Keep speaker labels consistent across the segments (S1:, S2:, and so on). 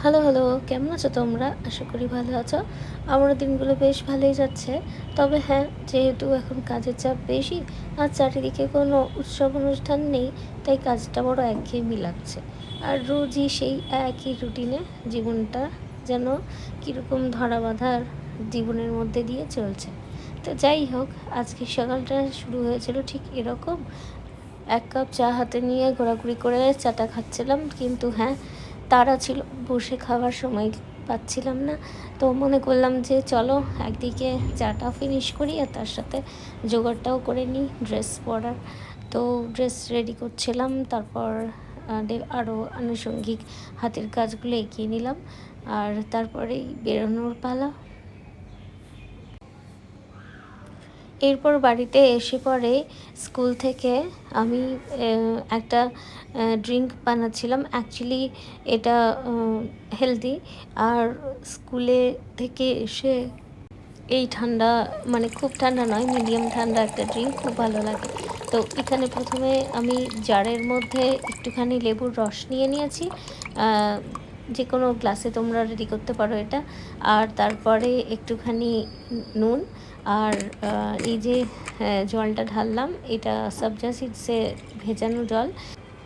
S1: Hello hello, কেমন আছো তোমরা? আশা করি ভালো আছো। আমার দিনগুলো বেশ ভালোই যাচ্ছে। তবে হ্যাঁ, যেহেতু এখন কাজের চাপ বেশি আর চারিদিকে কোনো উৎসব অনুষ্ঠান নেই, তাই কাজটা বড় একঘেয়েমি লাগছে। আর রোজই সেই একই রুটিনে জীবনটা যেন কীরকম ধরাবাঁধার জীবনের মধ্যে দিয়ে চলছে। তো যাই হোক, আজকে সকালটা শুরু হয়েছিল ঠিক এরকম। এক কাপ চা হাতে নিয়ে ঘোরাঘুরি করে চাটা খাচ্ছিলাম, কিন্তু হ্যাঁ, তাড়া ছিল, বসে খাওয়ার সময় পাচ্ছিলাম না। তো মনে করলাম যে চলো একদিকে চাটা ফিনিশ করি আর তার সাথে জোগাড়টাও করে নিই ড্রেস পরার। তো ড্রেস রেডি করছিলাম, তারপর আরও আনুষঙ্গিক হাতের কাজগুলো এগিয়ে নিলাম, আর তারপরেই বেরোনোর পালা। এরপর বাড়িতে এসে পরে স্কুল থেকে আমি একটা ড্রিঙ্ক বানাচ্ছিলাম। অ্যাকচুয়ালি এটা হেলদি, আর স্কুলে থেকে এসে এই ঠান্ডা, মানে খুব ঠান্ডা নয়, মিডিয়াম ঠান্ডা একটা ড্রিঙ্ক খুব ভালো লাগে। তো এখানে প্রথমে আমি জারের মধ্যে একটুখানি লেবুর রস নিয়ে নিয়েছি। যে কোনো গ্লাসে তোমরা রেডি করতে পারো এটা। আর তারপরে একটুখানি নুন, আর এই যে জলটা ঢাললাম, এটা সবজা সিডসে ভেজানো জল।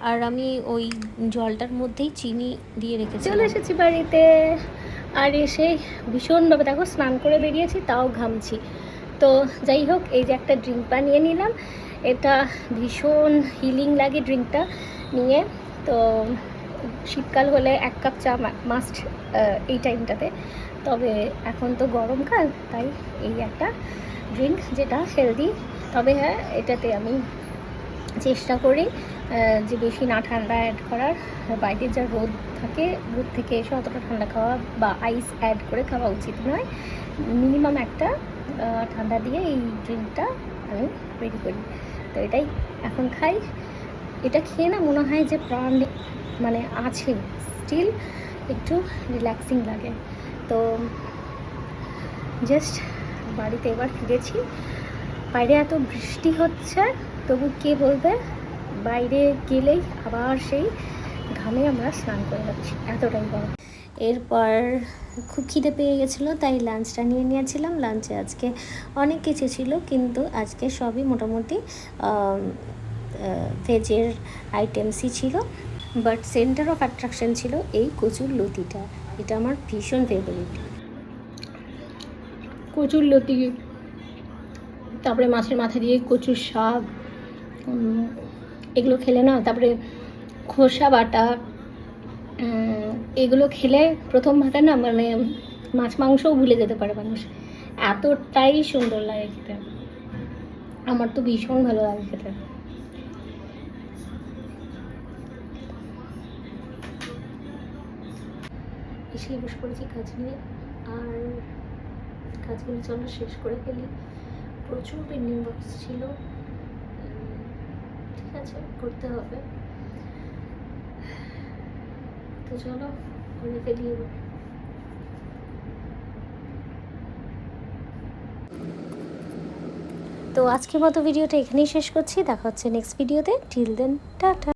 S1: আর আমি ওই জলটার মধ্যেই চিনি দিয়ে রেখেছি। চলে এসেছি বাড়িতে, আর এসে ভীষণভাবে দেখো স্নান করে বেরিয়েছি, তাও ঘামছি। তো যাই হোক, এই যে একটা ড্রিঙ্ক বানিয়ে নিলাম। এটা ভীষণ হিলিং লাগে ড্রিঙ্কটা নিয়ে। তো শীতকাল হলে 1 কাপ চা মাস্ট এই টাইমটাতে। তবে এখন তো গরমকাল, তাই এই একটা ড্রিঙ্ক যেটা হেলদি। তবে হ্যাঁ, এটাতে আমি চেষ্টা করি যে বেশি না ঠান্ডা অ্যাড করার। বাইরে যা রোদ থাকে, রোদ থেকে এসে অতটা ঠান্ডা খাওয়া বা আইস অ্যাড করে খাওয়া উচিত নয়। মিনিমাম একটা ঠান্ডা দিয়ে এই ড্রিঙ্কটা আমি রেডি করি। তো এটাই এখন খাই। এটা খেয়ে না মনে হয় যে প্রাণ মানে আছে, স্টিল একটু রিল্যাক্সিং লাগে। তো জাস্ট বাড়িতে এবার ফিরেছি। বাইরে এত বৃষ্টি হচ্ছে, তবু কে বলবে বাইরে গেলেই আবার সেই ঘামে আমরা স্নান করে যাচ্ছি, এতটাই গরম। এরপর খুব খিদে পেয়ে গেছিলো, তাই লাঞ্চটা নিয়ে নিয়েছিলাম। লাঞ্চে আজকে অনেক কিছু ছিল, কিন্তু আজকে সবই মোটামুটি ভেজের আইটেমসই ছিল। বাট সেন্টার অফ অ্যাট্রাকশন ছিল এই কচুর লতিটা। এটা আমার ভীষণ ফেভারিট। কচুর লতি, তারপরে মাছের মাথা দিয়ে কচুর শাক, এগুলো খেলে না, তারপরে খোসা বাটা, এগুলো খেলে প্রথম ভাতে না মানে মাছ মাংসও ভুলে যেতে পারে মানুষ, এতটাই সুন্দর লাগে খেতে। আমার তো ভীষণ ভালো লাগে খেতে। এসে বসে পড়েছি কাজ নিয়ে, আর কাজগুলো চলো শেষ করে ফেলি। প্রচুর পেন্ডিং বক্স ছিল, ঠিক আছে, করতে হবে। তো চলো করে ফেলি এবার। তো আজকের মতো ভিডিওটা এখানেই শেষ করছি। দেখা হচ্ছে নেক্সট ভিডিওতে। Till then, tata.